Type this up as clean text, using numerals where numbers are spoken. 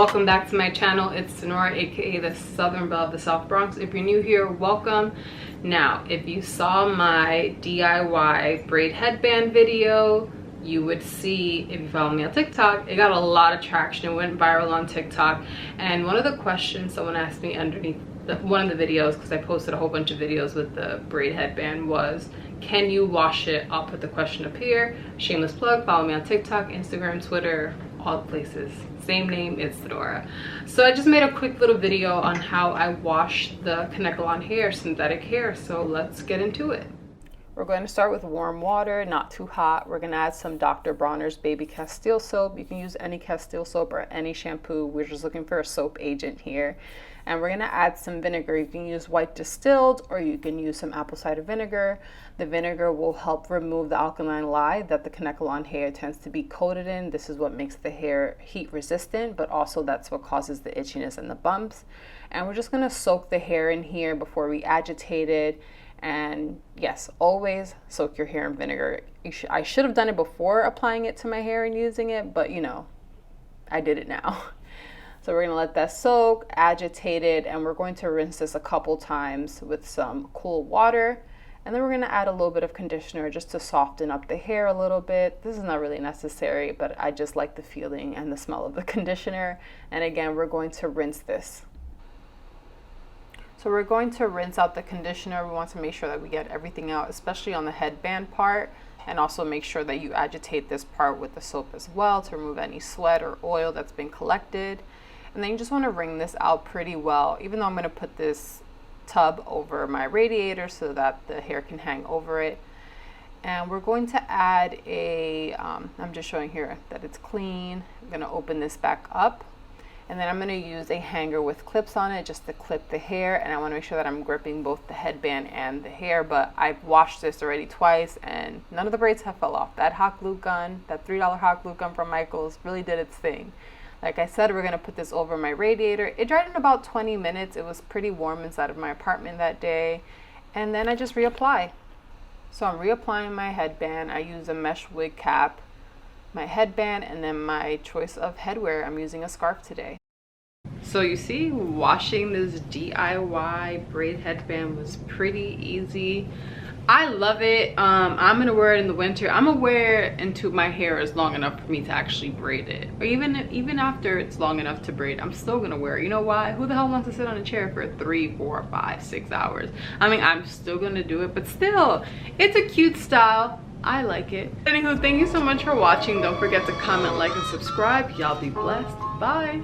Welcome back to my channel. It's Dinorah, aka the Southern Belle of the South Bronx. If you're new here, welcome. Now, if you saw my DIY braid headband video, you would see, if you follow me on TikTok, it got a lot of traction. It went viral on TikTok. And one of the questions someone asked me underneath one of the videos, because I posted a whole bunch of videos with the braid headband, was, can you wash it? I'll put the question up here. Shameless plug, follow me on TikTok, Instagram, Twitter, all the places. Same name, it's Dinorah. So I just made a quick little video on how I wash the Kanekalon hair, synthetic hair. So let's get into it. We're going to start with warm water, not too hot. We're going to add some Dr. Bronner's Baby Castile soap. You can use any Castile soap or any shampoo. We're just looking for a soap agent here. And we're going to add some vinegar. You can use white distilled or you can use some apple cider vinegar. The vinegar will help remove the alkaline lye that the Kanekalon hair tends to be coated in. This is what makes the hair heat resistant, but also that's what causes the itchiness and the bumps. And we're just going to soak the hair in here before we agitate it. And yes, always soak your hair in vinegar. I should have done it before applying it to my hair and using it, but you know, I did it now. So we're going to let that soak, agitate it, and we're going to rinse this a couple times with some cool water. And then we're going to add a little bit of conditioner just to soften up the hair a little bit. This is not really necessary, but I just like the feeling and the smell of the conditioner. And again, we're going to rinse this. So we're going to rinse out the conditioner. We want to make sure that we get everything out, especially on the headband part, and also make sure that you agitate this part with the soap as well to remove any sweat or oil that's been collected. And then you just want to wring this out pretty well, even though I'm going to put this tub over my radiator so that the hair can hang over it. And we're going to add a, I'm just showing here that it's clean. I'm going to open this back up. And then I'm going to use a hanger with clips on it just to clip the hair. And I want to make sure that I'm gripping both the headband and the hair. But I've washed this already twice and none of the braids have fell off. That hot glue gun, that $3 hot glue gun from Michael's really did its thing. Like I said, we're going to put this over my radiator. It dried in about 20 minutes. It was pretty warm inside of my apartment that day. And then I just reapply. So I'm reapplying my headband. I use a mesh wig cap, my headband, and then my choice of headwear. I'm using a scarf today. So you see, washing this DIY braid headband was pretty easy. I love it. I'm gonna wear it in the winter. I'm gonna wear it until my hair is long enough for me to actually braid it, or even after it's long enough to braid, I'm still gonna wear it. You know why? Who the hell wants to sit on a chair for 3, 4, 5, 6 hours? I mean, I'm still gonna do it, but still, it's a cute style. I like it. Anywho, thank you so much for watching. Don't forget to comment, like, and subscribe. Y'all be blessed. Bye.